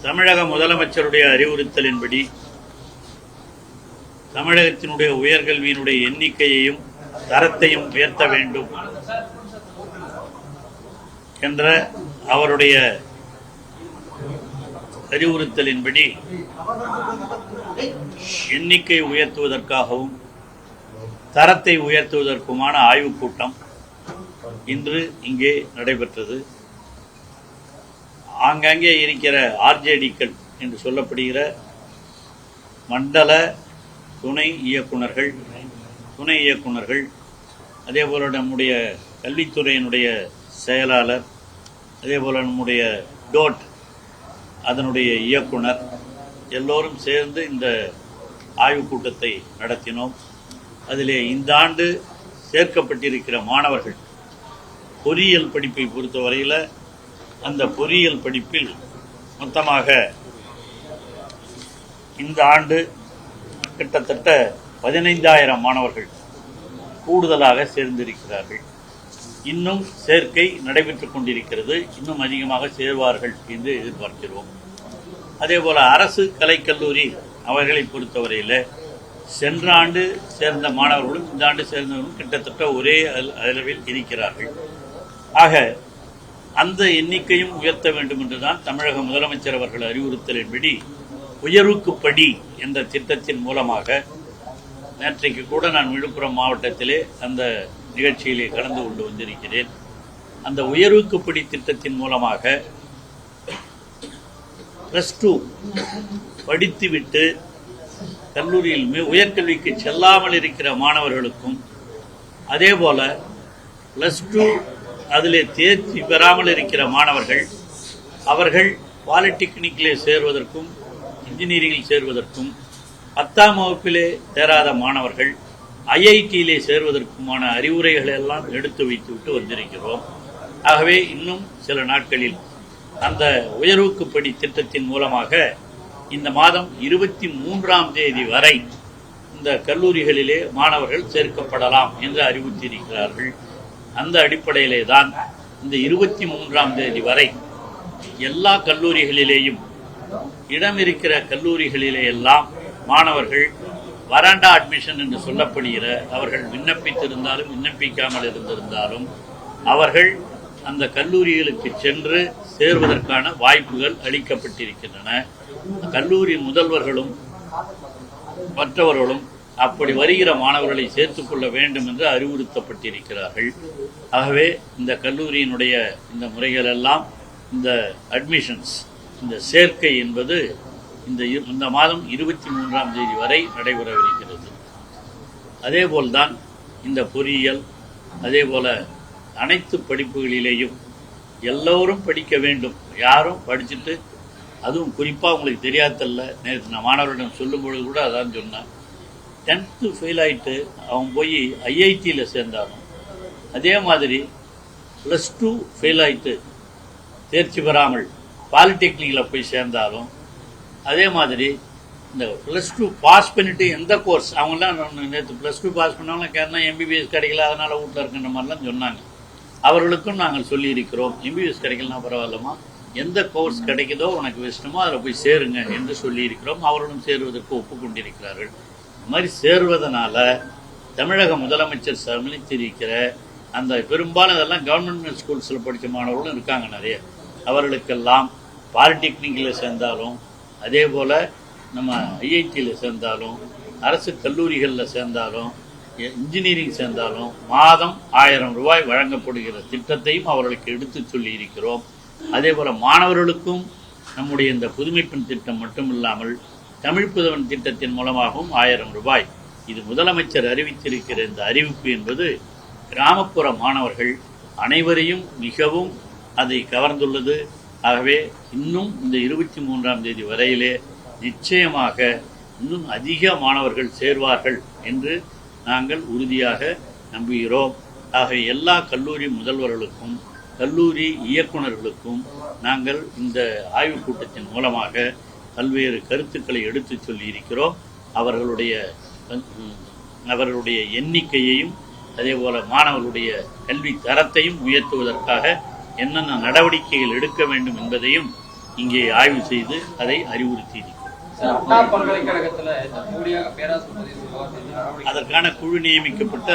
தமிழக முதலமைச்சருடைய அறிவுறுத்தலின்படி தமிழகத்தினுடைய உயர்கல்வியினுடைய எண்ணிக்கையையும் தரத்தையும் உயர்த்த வேண்டும் என்ற அவருடைய அறிவுறுத்தலின்படி எண்ணிக்கை உயர்த்துவதற்காகவும் தரத்தை உயர்த்துவதற்குமான ஆய்வுக் கூட்டம் இன்று இங்கே நடைபெற்றது. ஆங்காங்கே இருக்கிற ஆர்ஜேடிக்கள் என்று சொல்லப்படுகிற மண்டல துணை இயக்குனர்கள் அதேபோல நம்முடைய கல்வித்துறையினுடைய செயலாளர், அதேபோல நம்முடைய டோட் அதனுடைய இயக்குனர் எல்லோரும் சேர்ந்து இந்த ஆய்வுக் கூட்டத்தை நடத்தினோம். அதிலே இந்த ஆண்டு சேர்க்கப்பட்டிருக்கிற மாணவர்கள் பொறியியல் படிப்பை பொறுத்தவரையில் அந்த பொறியியல் படிப்பில் மொத்தமாக இந்த ஆண்டு கிட்டத்தட்ட 15,000 மாணவர்கள் கூடுதலாக சேர்ந்திருக்கிறார்கள். இன்னும் சேர்க்கை நடைபெற்றுக் கொண்டிருக்கிறது. இன்னும் அதிகமாக சேர்வார்கள் என்று எதிர்பார்க்கிறோம். அதேபோல அரசு கலைக்கல்லூரி அவர்களை பொறுத்தவரையில் சென்ற ஆண்டு சேர்ந்த மாணவர்களும் இந்த ஆண்டு சேர்ந்தவர்களும் கிட்டத்தட்ட ஒரே அளவில் இருக்கிறார்கள். ஆக அந்த எண்ணிக்கையும் உயர்த்த வேண்டும் என்றுதான் தமிழக முதலமைச்சர் அவர்கள் அறிவுறுத்தலின்படி உயர்வுக்குப்படி என்ற திட்டத்தின் மூலமாக நேற்றைக்கு கூட நான் விழுப்புரம் மாவட்டத்திலே அந்த நிகழ்ச்சியிலே கலந்து கொண்டு வந்திருக்கிறேன். அந்த உயர்வுக்குப்படி திட்டத்தின் மூலமாக +2 படித்துவிட்டு கல்லூரியில் உயர்கல்விக்கு செல்லாமல் இருக்கிற மாணவர்களுக்கும் அதேபோல +2 அதிலே தேர்ச்சி பெறாமல் இருக்கிற மாணவர்கள் அவர்கள் பாலிடெக்னிக்கிலே சேர்வதற்கும் இன்ஜினியரிங்கில் சேர்வதற்கும் 10ஆம் வகுப்பிலே சேராத மாணவர்கள் ஐஐடியிலே சேர்வதற்குமான அறிவுரைகளை எல்லாம் எடுத்து வைத்துவிட்டு வந்திருக்கிறோம். ஆகவே இன்னும் சில நாட்களில் அந்த உயர்வுக்குப்படி திட்டத்தின் மூலமாக இந்த மாதம் 23ஆம் தேதி வரை இந்த கல்லூரிகளிலே மாணவர்கள் சேர்க்கப்படலாம் என்று அறிவித்திருக்கிறார்கள். அந்த அடிப்படையிலே தான் இந்த 23ஆம் தேதி வரை எல்லா கல்லூரிகளிலேயும் இடம் இருக்கிற கல்லூரிகளிலே எல்லாம் மாணவர்கள் வராண்டா அட்மிஷன் என்று சொல்லப்படுகிற அவர்கள் விண்ணப்பித்திருந்தாலும் விண்ணப்பிக்காமல் இருந்திருந்தாலும் அவர்கள் அந்த கல்லூரிகளுக்கு சென்று சேர்வதற்கான வாய்ப்புகள் அளிக்கப்பட்டிருக்கின்றன. கல்லூரி முதல்வர்களும் மற்றவர்களும் அப்படி வருகிற மாணவர்களை சேர்த்துக் கொள்ள வேண்டும் என்று அறிவுறுத்தப்பட்டிருக்கிறார்கள். ஆகவே இந்த கல்லூரியினுடைய இந்த முறைகள் எல்லாம் இந்த அட்மிஷன்ஸ் இந்த சேர்க்கை என்பது இந்த மாதம் 23ஆம் தேதி வரை நடைபெறவிருக்கிறது. அதேபோல்தான் இந்த பொறியியல் அதேபோல அனைத்து படிப்புகளிலேயும் எல்லோரும் படிக்க வேண்டும். யாரும் படிச்சுட்டு அதுவும் குறிப்பாக உங்களுக்கு தெரியாதல்ல, நேற்று நான் மாணவர்களிடம் சொல்லும் பொழுது கூட அதான் சொன்னேன். 10th ஃபெயில் ஆகிட்டு அவன் போய் ஐஐடியில் சேர்ந்தாலும், அதே மாதிரி +2 ஃபெயில் ஆகிட்டு தேர்ச்சி பெறாமல் பாலிடெக்னிக்கில் போய் சேர்ந்தாலும், அதே மாதிரி இந்த +2 பாஸ் பண்ணிவிட்டு எந்த கோர்ஸ் அவங்களாம் நேற்று +2 பாஸ் பண்ணவங்களாம் கேட்டா எம்பிபிஎஸ் கிடைக்கல அதனால் வீட்டில் இருக்குன்ற மாதிரிலாம் சொன்னாங்க. அவர்களுக்கும் நாங்கள் சொல்லியிருக்கிறோம், எம்பிபிஎஸ் கிடைக்கலனா பரவாயில்லமா, எந்த கோர்ஸ் கிடைக்குதோ உனக்கு இஷ்டமோ அதில் போய் சேருங்க என்று சொல்லியிருக்கிறோம். அவர்களும் சேருவதற்கு ஒப்புக்கொண்டிருக்கிறார்கள். இந்த மாதிரி சேருவதனால தமிழக முதலமைச்சர் சமளித்திருக்கிற அந்த பெரும்பாலும் இதெல்லாம் கவர்மெண்ட் ஸ்கூல்ஸில் படித்த மாணவர்களும் இருக்காங்க நிறைய. அவர்களுக்கெல்லாம் பாலிடெக்னிக்கில் சேர்ந்தாலும் அதே போல் நம்ம ஐஐடியில் சேர்ந்தாலும் அரசு கல்லூரிகளில் சேர்ந்தாலும் இன்ஜினியரிங் சேர்ந்தாலும் மாதம் 1000 ரூபாய் வழங்கப்படுகிற திட்டத்தையும் அவர்களுக்கு எடுத்து சொல்லி இருக்கிறோம். அதே போல் மாணவர்களுக்கும் நம்முடைய இந்த புதுமைப்பெண் திட்டம் மட்டும் இல்லாமல் தமிழ் புதவன் திட்டத்தின் மூலமாகவும் 1000 ரூபாய் இது முதலமைச்சர் அறிவித்திருக்கிற இந்த அறிவிப்பு என்பது கிராமப்புற மாணவர்கள் அனைவரையும் மிகவும் அதை கவர்ந்துள்ளது. ஆகவே இன்னும் இந்த 23ஆம் தேதி வரையிலே நிச்சயமாக இன்னும் அதிக மாணவர்கள் சேர்வார்கள் என்று நாங்கள் உறுதியாக நம்புகிறோம். ஆகவே எல்லா கல்லூரி முதல்வர்களுக்கும் கல்லூரி இயக்குநர்களுக்கும் நாங்கள் இந்த ஆய்வுக் கூட்டத்தின் மூலமாக பல்வேறு கருத்துக்களை எடுத்து சொல்லி இருக்கிறோம். அவர்களுடைய எண்ணிக்கையையும் அதேபோல மாணவர்களுடைய கல்வி தரத்தையும் உயர்த்துவதற்காக என்னென்ன நடவடிக்கைகள் எடுக்க வேண்டும் என்பதையும் இங்கே ஆய்வு செய்து அதை அறிவுறுத்தி இருக்கிறோம். அண்ணா பல்கலைக்கழகத்தில் அதற்கான குழு நியமிக்கப்பட்ட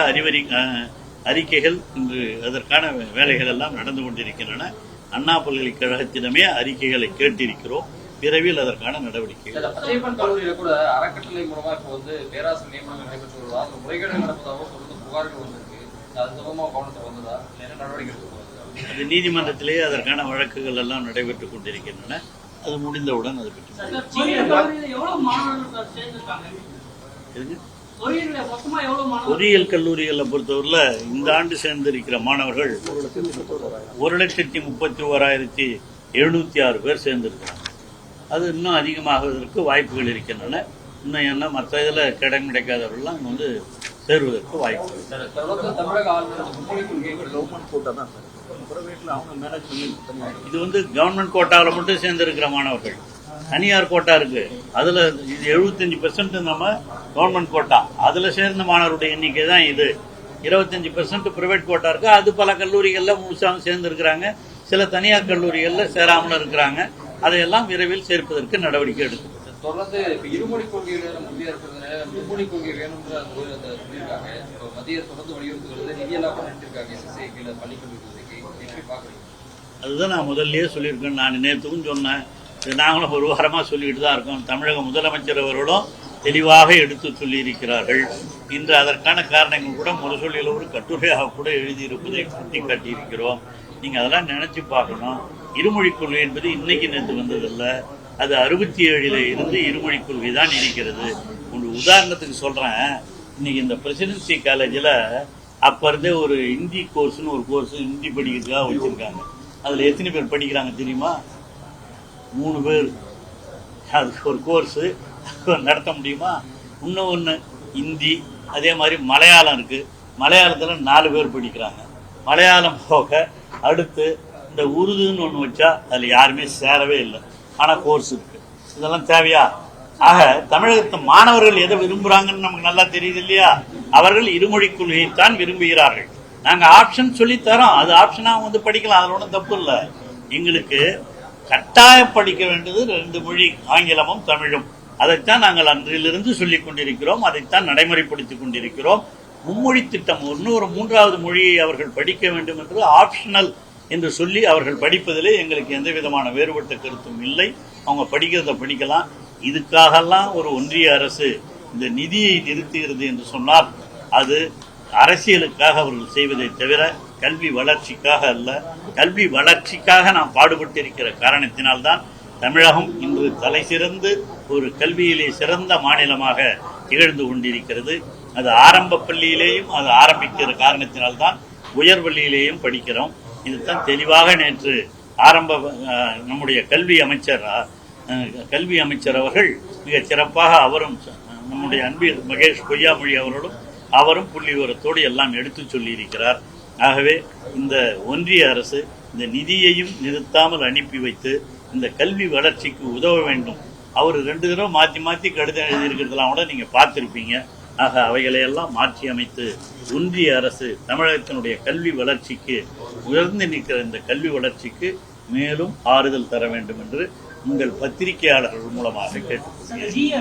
அறிக்கைகள் இன்று அதற்கான வேலைகள் எல்லாம் நடந்து கொண்டிருக்கின்றன. அண்ணா பல்கலைக்கழகத்திடமே அறிக்கைகளை கேட்டிருக்கிறோம். விரைவில் அதற்கான நடவடிக்கைகள். கல்லூரியில் கூட அறக்கட்டளை மூலமா இப்போ பேராசிரியர் நியமனம் நடைபெற்று வருவதா, முறைகேடு நடப்பதாகவும் தொடர்ந்து புகார்கள் வந்திருக்கு. அது சம்பந்தமாக கவனத்துக்கு வந்ததா, என்ன நடவடிக்கை? அது நீதிமன்றத்திலேயே அதற்கான வழக்குகள் எல்லாம் நடைபெற்றுக் கொண்டிருக்கின்றன. அது முடிந்தவுடன் அதை பற்றி பொறியியல் கல்லூரிகளை பொறுத்தவரையில் இந்த ஆண்டு சேர்ந்திருக்கிற மாணவர்கள் 1,31,706 பேர் சேர்ந்திருக்கிறாங்க. அது இன்னும் அதிகமாகுவதற்கு வாய்ப்புகள் இருக்கின்றன. இன்னும் என்ன மற்ற இதில் கிடைக்காதவர்கள்லாம் இங்கே சேருவதற்கு வாய்ப்பு. இது கவர்மெண்ட் கோட்டாவில் மட்டும் சேர்ந்திருக்கிற மாணவர்கள். தனியார் கோட்டா இருக்கு, அதுல இது 75% நம்ம கவர்மெண்ட் கோட்டா, அதுல சேர்ந்த மாணவருடைய எண்ணிக்கை தான் இது. 25% பிரைவேட் கோட்டா இருக்கு. அது பல கல்லூரிகள்ல முழுசாக சேர்ந்து இருக்கிறாங்க. சில தனியார் கல்லூரிகள்ல சேராமல் இருக்கிறாங்க. அதையெல்லாம் விரைவில் சேர்ப்பதற்கு நடவடிக்கை எடுக்கும். தொடர்ந்து இருமொழி கொள்கையில முந்தைய இருக்கிறதுனால மும்மொழி கொள்கை வேணும்னு சொல்லியிருக்காங்க. மத்திய தொடர்ந்து வலியுறுத்துகிறது, நிதியெல்லாம் பண்ணிருக்காங்க பள்ளிக்கல்விக்கு. எப்படி பாக்குறீங்க? அதுதான் நான் முதல்லயே சொல்லியிருக்கேன். நான் நேற்றுக்கும் சொன்னேன், நாங்களும் ஒரு வாரமாக சொல்லிட்டு தான் இருக்கோம். தமிழக முதலமைச்சர் அவர்களும் தெளிவாக எடுத்து சொல்லியிருக்கிறார்கள். இன்று அதற்கான காரணங்கள் கூட முரசொலியில் ஒரு கட்டுரையாக கூட எழுதியிருப்பதை சுட்டி காட்டியிருக்கிறோம். நீங்கள் அதெல்லாம் நினச்சி பார்க்கணும். இருமொழிக் கொள்கை என்பது இன்னைக்கு நேற்று வந்ததில்ல. அது 67 இருந்து இருமொழிக் கொள்கை தான் இருக்கிறது. ஒரு உதாரணத்துக்கு சொல்கிறேன். இன்னைக்கு இந்த பிரசிடென்சி காலேஜில் அப்போ இருந்தே ஒரு ஹிந்தி கோர்ஸ்னு ஒரு கோர்ஸ் ஹிந்தி படிக்கிறதுக்காக வச்சுருக்காங்க. அதில் எத்தனை பேர் படிக்கிறாங்க தெரியுமா? 3 பேர். அதுக்கு ஒரு கோர்ஸு நடத்த முடியுமா? இன்னொன்று ஹிந்தி, அதே மாதிரி மலையாளம் இருக்குது. மலையாளத்தில் 4 பேர் படிக்கிறாங்க. மலையாளம் போக அடுத்து இந்த உருதுன்னு ஒன்று வச்சா அதில் யாருமே சேரவே இல்லை. ஆனால் கோர்ஸ் இருக்குது. இதெல்லாம் தேவையா? ஆக தமிழகத்து மாணவர்கள் எதை விரும்புகிறாங்கன்னு நமக்கு நல்லா தெரியுது இல்லையா? அவர்கள் இருமொழிக் கொள்கையைத்தான் விரும்புகிறார்கள். நாங்கள் ஆப்ஷன் சொல்லித்தரோம். அது ஆப்ஷனாக படிக்கலாம். அதில் ஒன்றும் தப்பு இல்லை. எங்களுக்கு கட்டாயம் படிக்க வேண்டியது 2 மொழி, ஆங்கிலமும் தமிழும். அதைத்தான் நாங்கள் அன்றிலிருந்து சொல்லிக் கொண்டிருக்கிறோம். அதைத்தான் நடைமுறைப்படுத்திக் கொண்டிருக்கிறோம். மும்மொழி திட்டம், இன்னொரு 3வது மொழியை அவர்கள் படிக்க வேண்டும் என்று ஆப்ஷனல் என்று சொல்லி அவர்கள் படிப்பதிலே எங்களுக்கு எந்த விதமான வேறுபட்ட கருத்தும் இல்லை. அவங்க படிக்கிறத படிக்கலாம். இதுக்காகலாம் ஒரு ஒன்றிய அரசு இந்த நிதியை நிறுத்துகிறது என்று சொன்னால் அது அரசியலுக்காக அவர்கள் செய்வதை தவிர கல்வி வளர்ச்சிக்காக அல்ல. கல்வி வளர்ச்சிக்காக நாம் பாடுபட்டிருக்கிற காரணத்தினால்தான் தமிழகம் இன்று தலை சிறந்து ஒரு கல்வியிலே சிறந்த மாநிலமாக திகழ்ந்து கொண்டிருக்கிறது. அது ஆரம்ப பள்ளியிலேயும் அது ஆரம்பிக்கிற காரணத்தினால்தான் உயர்வள்ளியிலேயும் படிக்கிறோம். இதுதான் தெளிவாக நேற்று நம்முடைய கல்வி அமைச்சர் அவர்கள் மிகச் சிறப்பாக, அவரும் நம்முடைய அன்பில் மகேஷ் பொய்யாமொழி அவர்களும் அவரும் புள்ளி விவரத்தோடு எல்லாம் எடுத்து சொல்லியிருக்கிறார். ஆகவே இந்த ஒன்றிய அரசு இந்த நிதியையும் நிறுத்தாமல் அனுப்பி வைத்து இந்த கல்வி வளர்ச்சிக்கு உதவ வேண்டும். அவர் 2 தடவை மாற்றி கடிதம் எழுதியிருக்கிறதெல்லாம் கூட நீங்கள் பார்த்துருப்பீங்க. ஆக அவைகளையெல்லாம் மாற்றி அமைத்து ஒன்றிய அரசு தமிழகத்தினுடைய கல்வி வளர்ச்சிக்கு, உயர்ந்து நிற்கிற இந்த கல்வி வளர்ச்சிக்கு மேலும் ஆறுதல் தர வேண்டும் என்று உங்கள் பத்திரிகையாளர்கள் மூலமாக கேட்டுக்கொள்கிறேன்.